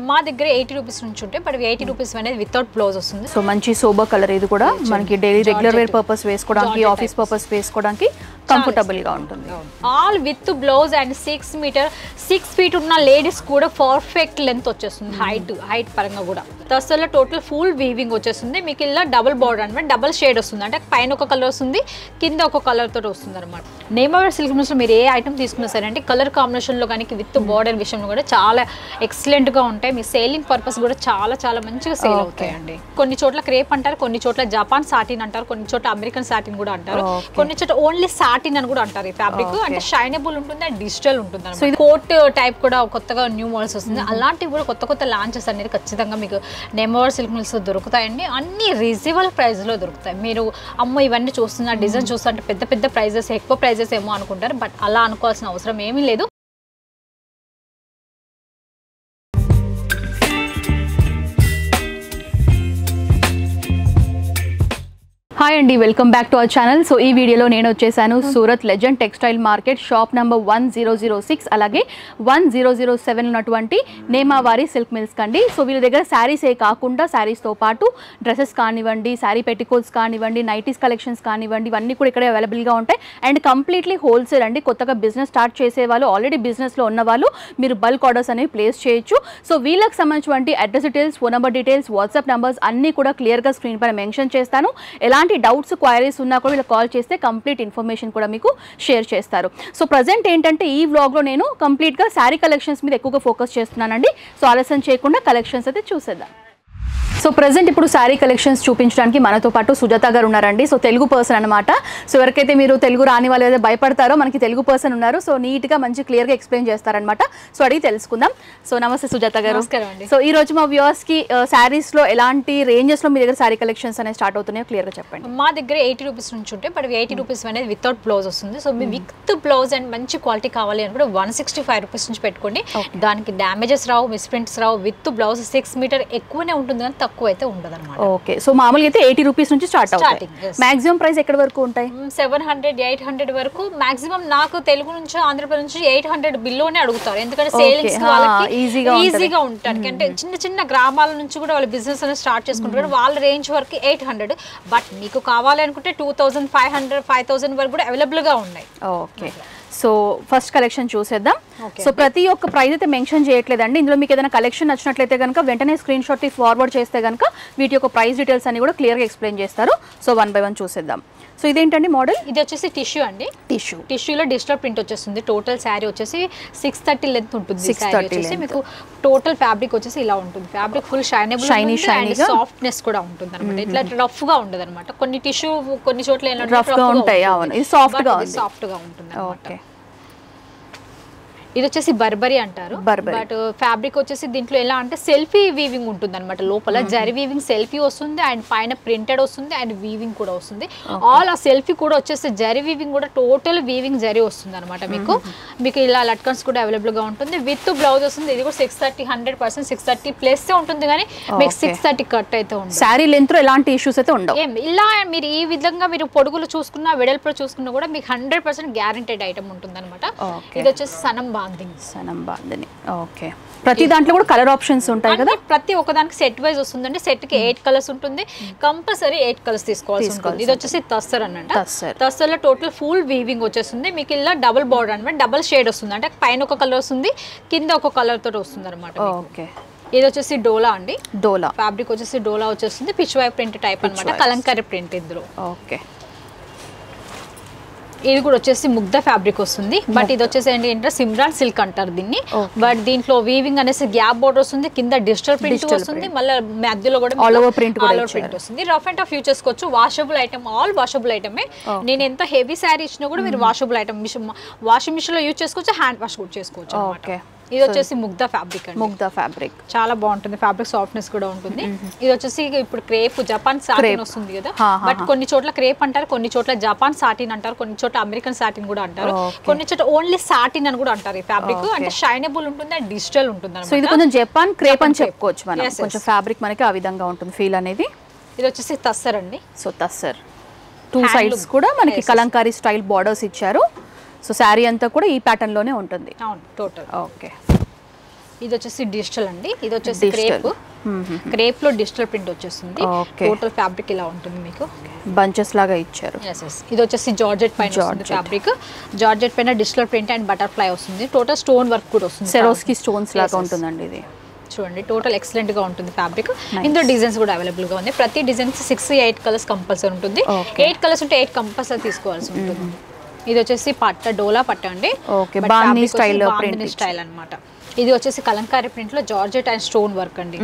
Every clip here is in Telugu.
మా దగ్గర 80 రూపీస్ నుంచి ఉంటాయి, బట్ 80 రూపీస్ అనేది వితౌట్ బ్లౌజ్ వస్తుంది. సో మంచి సోబర్ కలర్, ఇది కూడా మనకి డైలీ రెగ్యులర్ వేర్ పర్పస్ వేసుకోవడానికి, ఆఫీస్ పర్పస్ వేసుకోవడానికి కంఫర్టబుల్ గా ఉంటుంది. All with blouse and 6 meter 6 feet ఉన్న లేడీస్ కూడా పర్ఫెక్ట్ లెంత్ వచ్చేస్తుంది. హైట్ పరంగా కూడా తసల్లో టోటల్ ఫుల్ వీవింగ్ వచ్చేస్తుంది. మీకు ఇలా డబుల్ బార్డర్ అనమాట, డబుల్ షేడ్ వస్తుంది. అంటే పైన ఒక కలర్ వస్తుంది, కింద ఒక కలర్ తోటి వస్తుంది అనమాట. నేమర్ సిల్క్ మిల్స్ లో మీరు ఏ ఐటమ్ తీసుకున్నా సరే అంటే కలర్ కాంబినేషన్ లో కానీ విత్ బార్డర్ విషయంలో కూడా చాలా ఎక్సలెంట్ గా ఉంటాయి. మీ సేలింగ్ పర్పస్ కూడా చాలా చాలా మంచిగా సేల్ అవుతాయండి. కొన్ని చోట్ల క్రేప్ అంటారు, కొన్ని చోట్ల జపాన్ సాటిన్ అంటారు, కొన్ని చోట్ల అమెరికన్ సాటిన్ కూడా అంటారు, కొన్ని చోట్ల ఓన్లీ సాటిన్ అని కూడా అంటారు. ఈ ఫ్యాబ్రిక్ అంటే షైనబుల్ ఉంటుంది అండ్ డిజిటల్ ఉంటుంది అనమాట. కోట్ టైప్ కూడా కొత్తగా న్యూ మోడల్స్ వస్తుంది. అలాంటివి కూడా కొత్త కొత్త లాంచెస్ అనేది ఖచ్చితంగా మీకు నేమర్ సిల్క్ మిల్స్ దొరుకుతాయండి. అన్ని రీజనబుల్ ప్రైస్ లో దొరుకుతాయి. మీరు అమ్మో ఇవన్నీ చూస్తున్న డిజైన్ చూస్తుంటే పెద్ద పెద్ద ప్రైజెస్, ఎక్కువ ప్రైజెస్ ఏమో అనుకుంటారు, బట్ అలా అనుకోవాల్సిన అవసరం ఏమీ లేదు. హాయ్ అండి, welcome back to our channel. So ఈ వీడియోలో నేను వచ్చేసాను Surat legend textile market shop number 1006 అలాగే 1007 ఉన్నటువంటి నేమావారి సిల్క్ మిల్స్ కండి. సో వీళ్ళ దగ్గర శారీసే కాకుండా శారీస్తో పాటు డ్రెస్సెస్ కానివ్వండి, శారీ పెట్టికోట్స్ కానివ్వండి, నైటీస్ కలెక్షన్స్ కానివ్వండి, ఇవన్నీ కూడా ఇక్కడ అవైలబుల్గా ఉంటాయి. అండ్ కంప్లీట్లీ హోల్సేల్ అండి. కొత్తగా బిజినెస్ స్టార్ట్ చేసే వాళ్ళు, ఆల్రెడీ బిజినెస్లో ఉన్న వాళ్ళు మీరు బల్క్ ఆర్డర్స్ అనేవి ప్లేస్ చేయొచ్చు. సో వీళ్ళకి సంబంధించినటువంటి address details, phone number details, WhatsApp numbers అన్నీ కూడా క్లియర్గా స్క్రీన్ పైన మెన్షన్ చేస్తాను. ఎలాంటి డౌట్స్, క్వైరీస్ ఉన్నా కూడా వీళ్ళకి కాల్ చేస్తే కంప్లీట్ ఇన్ఫర్మేషన్ కూడా మీకు షేర్ చేస్తారు. సో ప్రజెంట్ ఏంటంటే ఈ వ్లాగ్లో నేను కంప్లీట్గా శారీ కలెక్షన్స్ మీద ఎక్కువగా ఫోకస్ చేస్తున్నానండి. సో ఆలస్యం చేయకుండా కలెక్షన్స్ అయితే చూసేద్దాం. సో ప్రజెంట్ ఇప్పుడు శారీ కలెక్షన్స్ చూపించడానికి మనతో పాటు సుజాత గారు ఉన్నారండి. సో తెలుగు పర్సన్ అనమాట. సో ఎవరికైతే మీరు తెలుగు రాని వాళ్ళు ఏదైతే భయపడతారో మనకి తెలుగు పర్సన్ ఉన్నారు. సో నీట్గా మంచి క్లియర్గా ఎక్స్ప్లెయిన్ చేస్తారనమాట. సో అడిగి తెలుసుకుందాం. సో నమస్తే సుజాత గారు. సో ఈ రోజు మా వ్యూవర్స్కి శారీస్లో ఎలాంటి రేంజెస్లో మీ దగ్గర శారీ కలెక్షన్స్ అనేవి స్టార్ట్ అవుతున్నాయో క్లియర్గా చెప్పండి. మా దగ్గర 80 రూపీస్ నుంచి ఉంటాయి, బట్ 80 రూపీస్ అనేది వితౌట్ బ్లౌజ్ వస్తుంది. సో మీ విత్ బ్లౌజ్ అండ్ మంచి క్వాలిటీ కావాలి అనుకుంటే 165 రూపీస్ నుంచి పెట్టుకోండి. దానికి డ్యామేజెస్ రావు, మిస్ప్రింట్స్ రావు. విత్ బ్లౌజ్ 6 మీటర్ ఎక్కువనే ఉంటుంది కానీ తక్కువ అయితే ఉండదు అనమాట. ఓకే. సో మామూలుగా అయితే 80 రూపీస్ నుంచి స్టార్ట్ అవుతాయి. మాక్సిమం ప్రైస్ ఎక్కడ వరకు ఉంటాయి? 700, 800 వరకు మాక్సిమం. నాకు తెలుగు నుంచి, ఆంధ్రప్రదేశ్ నుంచి 800 బిల్లోనే అడుగుతారు. ఎందుకంటే సేలింగ్స్ వాళ్ళకి ఈజీగా ఉంటారు. అంటే చిన్న చిన్న గ్రామాల నుంచి కూడా వాళ్ళు బిజినెస్ అనేది స్టార్ట్ చేసుకుంటారు. వాళ్ళ రేంజ్ వరకు 800, బట్ మీకు కావాలి అనుకుంటే 2500, 5000 వరకు కూడా అవైలబుల్ గా ఉన్నాయి. ఓకే. సో ఫస్ట్ కలెక్షన్ చూసేద్దాం. సో ప్రతి ఒక్క ప్రైస్ అయితే మెన్షన్ చేయట్లేదండి. ఇందులో మీకు ఏదైనా కలెక్షన్ నచ్చినట్లయితే కనుక వెంటనే స్క్రీన్ షాట్ ఫార్వర్డ్ చేస్తే కనుక వీటి యొక్క ప్రైస్ డీటెయిల్స్ అన్ని కూడా క్లియర్గా ఎక్స్ప్లెయిన్ చేస్తారు. సో 1 by 1 చూసేద్దాం. సో ఇదేంటండి మోడల్? ఇది వచ్చేసి టిష్యూ అండి. టిష్యూలో డిజిటల్ ప్రింట్ వచ్చేస్తుంది. టోటల్ శారీ వచ్చేసి 630 లెంత్ ఉంటుంది. మీకు టోటల్ ఫ్యాబ్రిక్ వచ్చేసి ఇలా ఉంటుంది. ఫ్యాబ్రిక్ ఫుల్ షైనబుల్, షైనీ సాఫ్ట్నెస్ కూడా ఉంటుంది అనమాట. ఇట్లా రఫ్ గా ఉండదు అనమాట. కొన్ని టిష్యూ కొన్ని చోట్ల రఫ్ గా ఉంటాయి, సాఫ్ట్ గా ఉంటుంది. ఓకే. ఇది వచ్చేసి బర్బరీ అంటారు. బట్ ఫ్యాబ్రిక్ వచ్చేసి దీంట్లో ఎలా అంటే సెల్ఫీ వీవింగ్ ఉంటుంది అనమాట. లోపల జరీ వీవింగ్ సెల్ఫీ వస్తుంది అండ్ పైన ప్రింటెడ్ వస్తుంది అండ్ వీవింగ్ కూడా వస్తుంది. ఆల్ ఆ సెల్ఫీ కూడా వచ్చేసి జరీ వీవింగ్ కూడా టోటల్ వీవింగ్ జరీ వస్తుంది అనమాట. మీకు ఇలా లట్కన్స్ కూడా అవైలబుల్ గా ఉంటుంది. విత్ బ్లౌజ్ వస్తుంది. ఇది కూడా 630, 100% 630 ప్లస్ ఉంటుంది కానీ మీకు 630 కట్ అయితే ఉంటుంది. శారీ లెంత్ లో ఎలాంటి ఇష్యూస్ అయితే ఉండవు. ఇలా మీరు ఈ విధంగా మీరు పొడుగులు చూసుకున్నా, వెడల్పులు చూసుకున్నా కూడా మీకు 100% గ్యారంటెడ్ ఐటమ్ ఉంటుంది అనమాట. ఇది వచ్చేసి సనం బాందిని. ఓకే. ప్రతి దాంట్లో కూడా కలర్ ఆప్షన్స్ ఉంటాయి కదా? ప్రతి ఒక్కదానికి సెట్ వైజ్ వస్తుందండి. సెట్ కి 8 కలర్స్ ఉంటుంది. కంపల్సరీ 8 కలర్స్ తీసుకోవాల్సి ఉంటుంది. ఇది వచ్చేసి తస్సర్ అన్నమాట. తస్సర్ లో టోటల్ ఫుల్ వీవింగ్ వచ్చేస్తుంది. మీకు ఇలా డబుల్ బార్డర్ అనమాట, డబుల్ షేడ్ వస్తుంది. అంటే పైన ఒక కలర్ వస్తుంది, కింద ఒక కలర్ తోటి వస్తుంది అనమాట. ఓకే. ఇది వచ్చేసి డోలా అండి. డోలా ఫ్యాబ్రిక్ వచ్చేసి డోలా వచ్చేస్తుంది. పిచ్ వై ప్రింట్ టైప్ అనమాట, కలంకారీ ప్రింట్ ఇందులో. ఓకే. ఇది కూడా వచ్చేసి ముగ్ధ ఫ్యాబ్రిక్ వస్తుంది. బట్ ఇది వచ్చేసి ఏంటంటే సిమ్రాన్ సిల్క్ అంటారు దీన్ని. బట్ దీంట్లో వీవింగ్ అనేసి గ్యాప్ బోర్డర్ వస్తుంది, కింద డిజిటల్ ప్రింట్ వస్తుంది, మళ్ళీ మధ్యలో కూడా ఆల్ ఓవర్ ప్రింట్ వస్తుంది. రఫ్ అండ్ టఫ్ యూజ్ చేసుకోవచ్చు. వాషబుల్ ఐటమ్, ఆల్ వాషబుల్ ఐటమే. నేను ఎంత హెవీ శారీ ఇచ్చినా కూడా మీరు వాషబుల్ ఐటమ్ వాషింగ్ మిషన్ లో యూజ్ చేసుకోవచ్చు, హ్యాండ్ వాష్ కూడా చేసుకోవచ్చు అన్నమాట. ఇది వచ్చేసి ముగ్ధ ఫ్యాబ్రిక్ అండి. ముగ్ధ ఫ్యాబ్రిక్ చాలా బాగుంటుంది. ఫ్యాబ్రిక్ సాఫ్ట్నెస్ కూడా ఉంటుంది. ఇది వచ్చేసి ఇప్పుడు క్రేప్ జపాన్ సాటిన్ వస్తుంది కదా. బట్ కొన్ని చోట్ల క్రేప్ అంటారు, కొన్ని చోట్ల జపాన్ సాటిన్ అంటారు, కొన్ని చోట్ల అమెరికన్ సాటిన్ కూడా అంటారు, కొన్ని చోట్ల ఓన్లీ సాటిన్ అని కూడా అంటారు. ఈ ఫ్యాబ్రిక్ అంటే షైనబుల్ ఉంటుంది అండ్ డిజిటల్ ఉంటుంది. సో ఇది కొంచెం జపాన్ క్రేప్ అని చెప్పుకోవచ్చు మనం. కొంచెం ఫ్యాబ్రిక్ మనకి ఆ విధంగా ఉంటుంది ఫీల్ అనేది. ఇది వచ్చేసి తస్సర్ అండి. సో తస్సర్ 2 సైడ్స్ కూడా మనకి కలంకారీ స్టైల్ బార్డర్స్ ఇచ్చారు. సో శారీ అంతా కూడా ఈ ప్యాటర్న్ లోనే ఉంటుంది. అవును, టోటల్. ఓకే. ఇది వచ్చేసి డిజిటల్ అండి, ఇది వచ్చేసి క్రేప్ లో డిజిటల్ ప్రింట్ వచ్చేస్తుంది. టోటల్ ఫ్యాబ్రిక్ ఇలా ఉంటుంది మీకు, బంచెస్ లాగా ఇచ్చారు. ఇది వచ్చేసి జార్జెట్ పైన వస్తుంది ఫ్యాబ్రిక్, జార్జెట్ పైన డిజిటల్ ప్రింట్ అండ్ బటర్ఫ్లై వస్తుంది. టోటల్ స్టోన్ వర్క్ కూడా వస్తుంది, సెరోస్కి స్టోన్స్ లాగా ఉంటుందండి ఇది. చూడండి టోటల్ ఎక్సలెంట్ గా ఉంటుంది ఫ్యాబ్రిక్. ఇందులో డిజైన్స్ కూడా అవైలబుల్ గా ఉంది. ప్రతి డిజైన్ 6-8 కలర్స్ కంపల్సరీ ఉంటుంది. 8 కలర్స్ ఉంటే 8 కంపల్సరీ తీసుకోవాల్సి ఉంటుంది. ఇది వచ్చేసి పట్ట, డోలా పట్ట అండి, బాందిని స్టైల్ అన్నమాట. ఇది వచ్చేసి కలంకారీ ప్రింట్ లో జార్జెట్ అండ్ స్టోన్ వర్క్ అండి.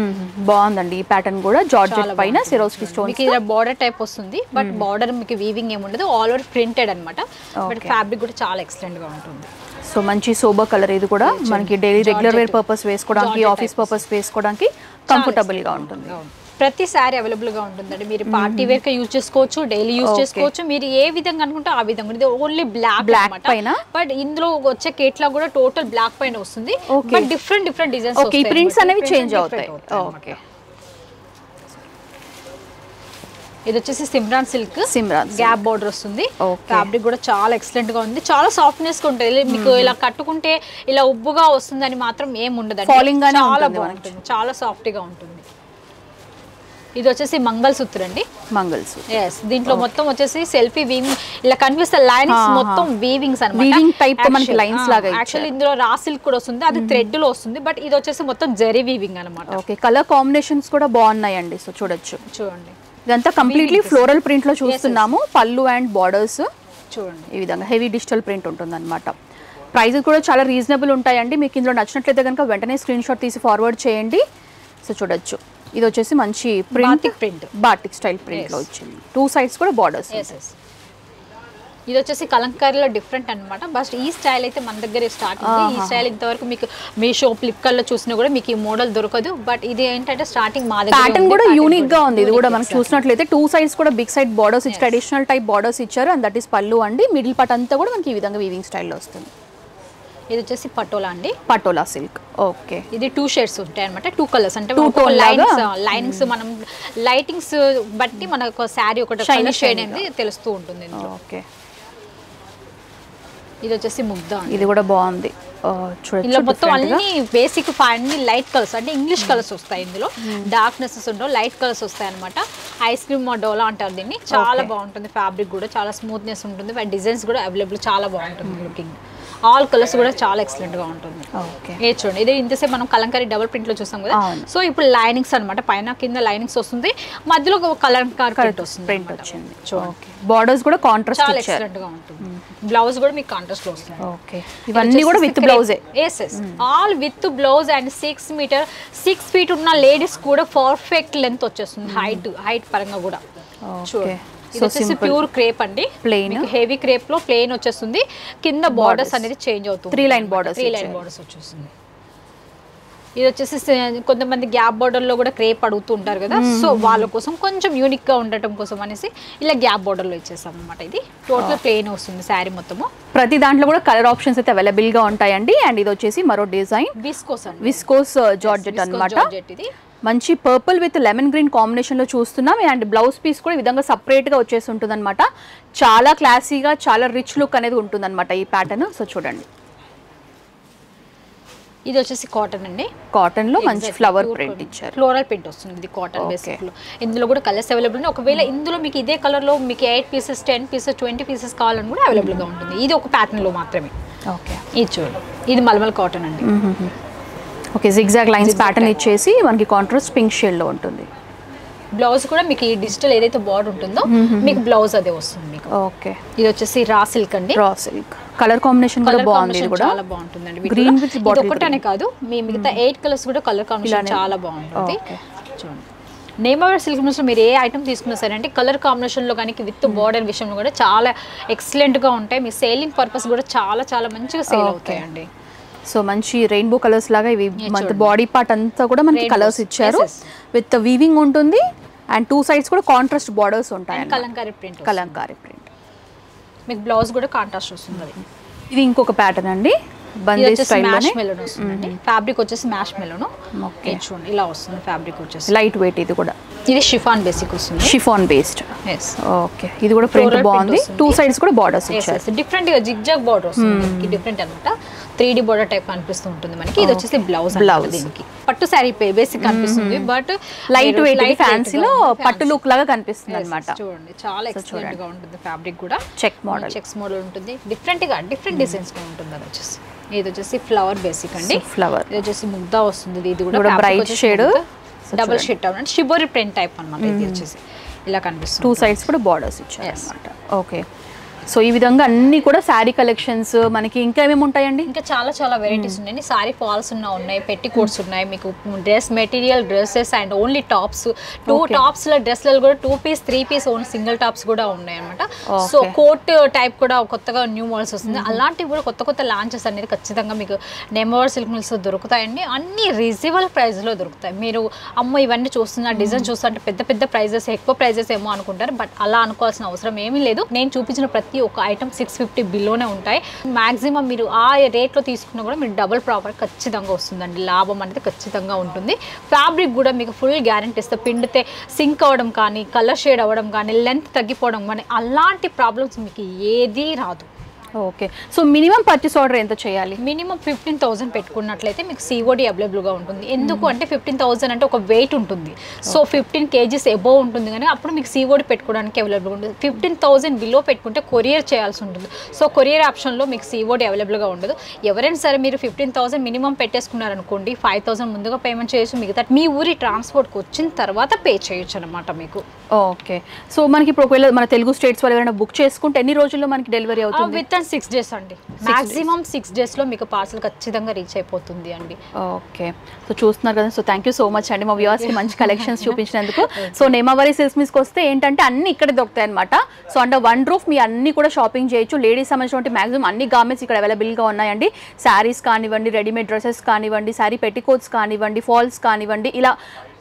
బాగుందండి ఈ ప్యాటర్న్ కూడా, జార్జెట్ పైన సిరోస్కి స్టోన్. మీకు ఇలా బార్డర్ టైప్ వస్తుంది, బట్ బార్డర్ మీకు వీవింగ్ ఏమి ఉండదు, ఆల్ ఓవర్ ప్రింటెడ్ అన్నమాట. బట్ ఫ్యాబ్రిక్ కూడా చాలా ఎక్సలెంట్ గా ఉంటుంది. సో మంచి సోబర్ కలర్, ఇది కూడా మనకి డైలీ రెగ్యులర్ వేర్ పర్పస్ వేసుకోవడానికి, ఆఫీస్ పర్పస్ వేసుకోవడానికి కంఫర్టబుల్ గా ఉంటుంది. ప్రతి సారీ అవైలబుల్ గా ఉంటుందండి. మీరు పార్టీ వేర్ గా యూజ్ చేసుకోవచ్చు, డైలీ యూజ్ చేసుకోవచ్చు, మీరు ఏ విధంగా అనుకుంటే ఆ విధంగా. ఇది ఓన్లీ బ్లాక్ పైన, బట్ ఇందులో వచ్చే కేట్లా కూడా టోటల్ బ్లాక్ పైన వస్తుంది, but different designs. Okay, prints అనేవి చేంజ్ అవుతాయి. ఓకే, ఇది వచ్చేసి సిమ్రాన్ సిల్క్, గ్యాప్ బార్డర్ వస్తుంది. ఫ్యాబ్రిక్ కూడా చాలా ఎక్సలెంట్ గా ఉంది, చాలా సాఫ్ట్నెస్ గా ఉంటుంది. మీకు ఇలా కట్టుకుంటే ఇలా ఉబ్బుగా వస్తుందని మాత్రం ఏం ఉండదు, చాలా బాగుంటుంది, చాలా సాఫ్ట్ గా ఉంటుంది. ఇది వచ్చేసి మంగళసూత్ర అండి, దీంట్లో మొత్తం వచ్చేసి సెల్ఫీ వీవింగ్ ఇలా కనిపిస్తే లైన్స్ మొత్తం వీవింగ్స్ అన్నమాట. వీవింగ్ టైప్ మనకి లైన్స్ లాగా. యాక్చువల్లీ ఇందులో రా సిల్క్ కూడా వస్తుంది, అది థ్రెడ్ లో వస్తుంది, బట్ ఇది వచ్చేసి మొత్తం జరీ వీవింగ్ అన్నమాట. ఓకే, కలర్ కాంబినేషన్స్ కూడా బాగున్నాయండి. సో చూడండి ఇదంతా కంప్లీట్లీ ఫ్లోరల్ ప్రింట్ లో చూస్తున్నాము. పళ్ళు అండ్ బార్డర్స్ చూడండి ఈ విధంగా హెవీ డిజిటల్ ప్రింట్ ఉంటుంది అనమాట. ప్రైజెస్ కూడా చాలా రీజనబుల్ ఉంటాయండి. మీకు ఇందులో నచ్చినట్లయితే కనుక వెంటనే స్క్రీన్ షాట్ తీసి ఫార్వర్డ్ చేయండి. సో చూడొచ్చు, ఇది వచ్చేసి మంచి ప్రింట్, బాటిక్ స్టైల్ ప్రింట్ లో వచ్చింది. 2 సైడ్స్ కూడా బార్డర్స్. ఇది వచ్చేసి కలంకారీలో డిఫరెంట్ అన్నమాట. బట్ ఈ స్టైల్ అయితే మన దగ్గర స్టార్ట్ ఉంది. ఈ స్టైల్ ఇంతవరకు మీకు మీషో, ఫ్లిప్కార్ట్ లో చూసినా కూడా మీకు ఈ మోడల్ దొరకదు. బట్ ఇది ఏంటంటే స్టార్టింగ్ మా దగ్గర. ప్యాటర్న్ కూడా యూనిక్ గా ఉంది. ఇది కూడా మనం చూసినట్లయితే 2 సైడ్స్ కూడా బిగ్ సైడ్ బార్డర్స్ ఇచ్చి ట్రెడిషనల్ టైప్ బార్డర్స్ ఇచ్చారు. అండ్ దట్ ఈస్ పళ్ళు అండి. మిడిల్ పార్ట్ అంతా కూడా మనకి ఈ విధంగా వీవింగ్ స్టైల్లో వస్తుంది. ఇది వచ్చేసి పటోలా అండి, పటోలా సిల్క్. ఓకే, ఇది 2 షేడ్స్ ఉంటాయి అనమాట, 2 కలర్స్. అంటే లైనింగ్స్ మనం లైటింగ్స్ బట్టి మనకు శారీ ఒకటి కలర్ షేడ్ అనేది తెలుస్తూ ఉంటుంది. ఓకే, ఇది వచ్చేసి ముగ్ధ, ఇది కూడా బాగుంది. ఇందులో మొత్తం అన్ని బేసిక్ అన్ని లైట్ కలర్స్, అంటే ఇంగ్లీష్ కలర్స్ వస్తాయి. ఇందులో డార్క్నెస్ ఉండవు, లైట్ కలర్స్ వస్తాయి అనమాట. ఐస్ క్రీమ్ డోలా అంటారు దీన్ని. చాలా బాగుంటుంది ఫ్యాబ్రిక్ కూడా, చాలా స్మూత్నెస్ ఉంటుంది. డిజైన్స్ కూడా అవైలబుల్, చాలా బాగుంటుంది లుకింగ్. ఆల్ కలర్స్ కూడా చాలా ఎక్సలెంట్ గా ఉంటుంది. ఏ చూడండి, ఇది ఇంతసేపు మనం కలంకారీ డబుల్ ప్రింట్ లో చూసాం కదా. సో ఇప్పుడు లైనింగ్స్ అనమాట, పైన కింద లైనింగ్స్ వస్తుంది, మధ్యలో కలంకారీ ప్రింట్ వస్తుంది. ప్రింట్ వచ్చింది. బార్డర్స్ కూడా కాంట్రాస్ట్ చాలా ఎక్సలెంట్ గా ఉంటుంది. బ్లౌజ్ కూడా మీకు కాంట్రాస్ట్ లో వస్తుంది. ఓకే, ఇవన్నీ కూడా with blouse. All with blouse and 6 feet ఉన్న లేడీస్ కూడా పర్ఫెక్ట్ లెంత్ వచ్చేస్తుంది. హైట్ పరంగా కూడా చూడండి. ఇది వచ్చేసి ప్యూర్ క్రేప్ అండి, ప్లెయిన్ హెవీ క్రేప్ లో ప్లెయిన్ వచ్చేస్తుంది. కింద బార్డర్స్ అనేది చేంజ్ అవుతుంది, 3 లైన్ బార్డర్స్ వచ్చేస్తుంది. ఇది వచ్చేసి కొంతమంది గ్యాప్ బార్డర్ లో కూడా క్రేప్ అడుగుతూ ఉంటారు కదా. సో వాళ్ళ కోసం కొంచెం యూనిక్ గా ఉండటం కోసం అనేసి ఇలా గ్యాప్ బార్డర్ లో ఇచ్చేసాం అనమాట. ఇది టోటల్ ప్లెయిన్ వస్తుంది శారీ మొత్తము. ప్రతి దాంట్లో కూడా కలర్ ఆప్షన్స్ అయితే అవైలబుల్ గా ఉంటాయండి. అండ్ ఇది వచ్చేసి మరో డిజైన్ విస్కోస్ జార్జెట్ అన్నమాట. ఇది మంచి purple with lemon green combination లో చూస్తున్నాం. అండ్ బ్లౌజ్ పీస్ కూడా ఈ విధంగా సపరేట్ గా వచ్చేసి ఉంటుంది అనమాట. చాలా క్లాసీగా, చాలా రిచ్ లుక్ అనేది ఉంటుంది అనమాట ఈ ప్యాటర్న్. సో చూడండి, ఇది వచ్చేసి కాటన్ అండి. కాటన్ లో మంచి ఫ్లవర్ ప్రింట్ ఇచ్చారు, ఫ్లోరల్ ప్రింట్ వస్తుంది. ఇది కాటన్ బేసిక్ లో. ఇందులో కూడా కలర్స్ అవైలబుల్ ఉన్నాయి. ఒకవేళ ఇందులో మీకు ఇదే కలర్ లో మీకు 8 పీసెస్ 10 పీసెస్ 20 పీసెస్ కావాలని కూడా అవైలబుల్ గా ఉంటుంది. ఇది ఒక ప్యాటర్న్ లో మాత్రమే. ఓకే, ఇది చూడండి, ఇది మల్మల్ కాటన్ అండి. ఓకే, జిగ్జాగ్ లైన్స్ ప్యాటర్న్ ఇచ్చేసి మనకి కాంట్రాస్ట్ పింక్ షేడ్ లో ఉంటుంది. బ్లౌజ్ కూడా మీకు ఈ డిజిటల్ ఏదైతే బార్డర్ ఉంటుందో మీకు బ్లౌజ్ అదే వస్తుంది మీకు. ఓకే, ఇది వచ్చేసి రా సిల్క్ అండి. రా సిల్క్ కలర్ కాంబినేషన్ కూడా బాగుంది. ఇది కూడా చాలా బాగుంటుందండి. గ్రీన్ విత్ బాటిల్ ఒకటనే కాదు, మీ మిగతా 8 కలర్స్ కూడా కలర్ కాంబినేషన్ చాలా బాగుంటుంది. చూడండి, నేమావేర్ సిల్క్ మిల్స్ లో మీరు ఏ ఐటమ్ తీసుకున్నా సరే అంటే కలర్ కాంబినేషన్ లో కానీ విత్ బార్డర్ విషయంలో కూడా చాలా ఎక్సలెంట్ గా ఉంటాయి. మీ సేలింగ్ పర్పస్ కూడా చాలా చాలా మంచిగా సేల్ అవుతాయండి. సో మంచి రెయిన్బో కలర్స్ లాగా ఇవి మన బాడీ పార్ట్ అంతా కూడా మనకి కలర్స్ ఇచ్చారు. విత్ వీవింగ్ ఉంటుంది. అండ్ 2 సైడ్స్ కూడా కాంట్రాస్ట్ బార్డర్స్ ఉంటాయి. కలంకారీ ప్రింట్ మీకు బ్లౌజ్ కూడా కాంట్రాస్ట్ వస్తుంది. ఇది ఇంకొక ప్యాటర్న్ అండి, బందేజ్ స్టైల్ లోనే వస్తుంది. ఫ్యాబ్రిక్ వచ్చేసి మ్యాష్ మెలోన్. ఓకే, చూడండి ఇలా వస్తుంది ఫ్యాబ్రిక్ వచ్చేసి. Light weight. ఇది కూడా ఇది షిఫాన్ బేసిక్ వస్తుంది, షిఫాన్ బేస్డ్. ఓకే, ఇది కూడా ప్రింట్ బాగుంది. 2 సైడ్స్ కూడా బార్డర్స్ ఇచ్చారు. డిఫరెంట్ గా జిగ్జాగ్ బార్డర్ వస్తుంది, డిఫరెంట్ అన్నమాట. 3D బోర్డర్ టైప్ కనిపిస్తూ ఉంటుంది మనకి. ఇది వచ్చేసి బ్లౌజ్ దీనికి పట్టు శారీ బేసిక్ కనిపిస్తుంది, బట్ లైట్ వెయిట్ ఫ్యాన్సీలో పట్టు లుక్ లాగా కనిపిస్తుంది అన్నమాట. చూడండి చాలా ఎక్సలెంట్ గా ఉంటుంది ఫ్యాబ్రిక్ కూడా. చెక్స్ మోడల్ ఉంటుంది, డిఫరెంట్ డిజైన్స్ గా ఉంటుంది. అది వచ్చేసి ఇది వచ్చేసి ఫ్లవర్ బేసిక్ అండి, ఫ్లవర్. ఇది వచ్చేసి ముగ్దా వస్తుంది, ఇది కూడా బ్రైట్ షేడ్ డబుల్ షేడ్ అంటే షిబోరి ప్రింట్ టైప్ అన్నమాట. ఇది వచ్చేసి ఇలా కనిపిస్తుంది, 2 సైడ్స్ కూడా బార్డర్స్ ఇచ్చారు అన్నమాట. ఓకే, సో ఈ విధంగా అన్ని కూడా శారీ కలెక్షన్స్ మనకి ఇంకా ఏమేమి ఉంటాయండి? ఇంకా చాలా వెరైటీస్ ఉన్నాయండి. సారీ ఫాల్స్ ఉన్నాయి, పెట్టి కోట్స్ ఉన్నాయి, మీకు dress material, dresses and only tops. 2 tops లో డ్రెస్లలో కూడా 2 piece 3 piece only single tops కూడా ఉన్నాయి అనమాట. సో కోట్ టైప్ కూడా కొత్తగా న్యూ మోడల్స్ వస్తుంది. అలాంటివి కూడా కొత్త లాంచెస్ అనేది ఖచ్చితంగా మీకు నెంబర్ సిల్క్ మిల్స్ దొరుకుతాయండి. అన్ని రీజనబుల్ ప్రైస్ లో దొరుకుతాయి. మీరు అమ్మో ఇవన్నీ చూస్తున్నా డిజైన్ చూస్తుంటే పెద్ద ప్రైజెస్, ఎక్కువ ప్రైజెస్ ఏమో అనుకుంటారు, బట్ అలా అనుకోవాల్సిన అవసరం ఏమీ లేదు. నేను చూపించిన ప్రతి ఒక ఐటమ్ 650 బిలోనే ఉంటాయి. మాక్సిమం మీరు ఆ రేట్లో తీసుకున్నా కూడా మీరు డబుల్ ప్రాఫిట్ ఖచ్చితంగా వస్తుందండి. లాభం అనేది ఖచ్చితంగా ఉంటుంది. ఫ్యాబ్రిక్ కూడా మీకు ఫుల్ గ్యారెంటీ ఇస్తే, పిండితే సింక్ అవ్వడం కానీ, కలర్ షేడ్ అవ్వడం కానీ, లెంత్ తగ్గిపోవడం కానీ అలాంటి ప్రాబ్లమ్స్ మీకు ఏదీ రాదు. Okay, so minimum purchase order ఎంత చేయాలి? మినిమం 15,000 పెట్టుకున్నట్లయితే మీకు COD అవైలబుల్గా ఉంటుంది. ఎందుకు అంటే 15,000 అంటే ఒక వెయిట్ ఉంటుంది. సో 15 kgs ఎబోవ్ ఉంటుంది, కానీ అప్పుడు మీకు COD పెట్టుకోవడానికి అవైలబుల్గా ఉంటుంది. 15,000 బిలో పెట్టుకుంటే కొరియర్ చేయాల్సి ఉంటుంది. సో కొరియర్ ఆప్షన్లో మీకు COD అవైలబుల్గా ఉండదు. ఎవరైనా సరే మీరు 15,000 మినిమం పెట్టేసుకున్నారనుకోండి, 5,000 ముందుగా పేమెంట్ చేయొచ్చు. మిగతా మీ ఊరి ట్రాన్స్పోర్ట్కి వచ్చిన తర్వాత పే చేయొచ్చు అనమాట మీకు. ఓకే, సో మనకి ఇప్పుడు ఒకవేళ మన తెలుగు స్టేట్స్ వాళ్ళు ఎవరైనా బుక్ చేసుకుంటే ఎన్ని రోజుల్లో మనకి డెలివరీ అవుతుంది? విత్ 6 days అండి. మాక్సిమం 6 days లో మీకు పార్సల్ ఖచ్చితంగా రీచ్ అయిపోతుంది అండి. ఓకే, సో చూస్తున్నారు కదా. So thank you so much అండి మా వ్యూవర్స్ కి మంచి కలెక్షన్స్ చూపించినందుకు. సో నేమావారి సిల్క్స్ మిల్స్కి వస్తే ఏంటంటే అన్ని ఇక్కడ దొరుకుతాయి అనమాట. సో అండర్ వన్ రూఫ్ మీ అన్ని కూడా షాపింగ్ చేయొచ్చు. లేడీస్ సంబంధించిన మాక్సిమం అన్ని గార్మెంట్స్ ఇక్కడ అవైలబుల్గా ఉన్నాయండి. శారీస్ కానివ్వండి, రెడీమేడ్ డ్రెస్సెస్ కానివ్వండి, శారీ పెట్టికోట్స్ కానివ్వండి, ఫాల్స్ కానివ్వండి, ఇలా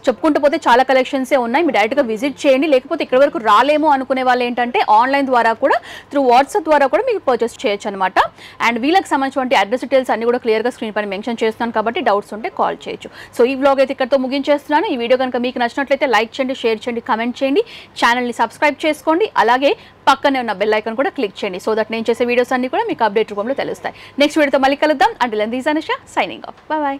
చెప్పుకుంటూ పోతే చాలా కలెక్షన్సే ఉన్నాయి. మీరు డైరెక్ట్గా విజిట్ చేయండి. లేకపోతే ఇక్కడ వరకు రాలేమో అనుకునే వాళ్ళు ఏంటంటే ఆన్లైన్ ద్వారా కూడా, త్రూ వాట్సాప్ ద్వారా కూడా మీకు పర్చేస్ చేయొచ్చు అనమాట. అండ్ వీళ్ళకి సంబంధించిన అడ్రస్ డీటెయిల్స్ అన్ని కూడా క్లియర్గా స్క్రీన్ పైన మెన్షన్ చేస్తున్నాను, కాబట్టి డౌట్స్ ఉంటే కాల్ చేయొచ్చు. సో ఈ వ్లాగ్ అయితే ఇక్కడతో ముగించేస్తున్నాను. ఈ వీడియో కనుక మీకు నచ్చినట్లయితే లైక్ చేయండి, షేర్ చేయండి, కమెంట్ చేయండి, ఛానల్ని సబ్స్క్రైబ్ చేసుకోండి. అలాగే పక్కనే ఉన్న బెల్ ఐకాన్ కూడా క్లిక్ చేయండి. సో దట్ నేను చేసే వీడియోస్ అన్ని కూడా మీకు అప్డేట్ రూపంలో తెలుస్తాయి. నెక్స్ట్ వీడియోతో మళ్ళీ కలుద్దాం. Until then this Anusha signing off. By.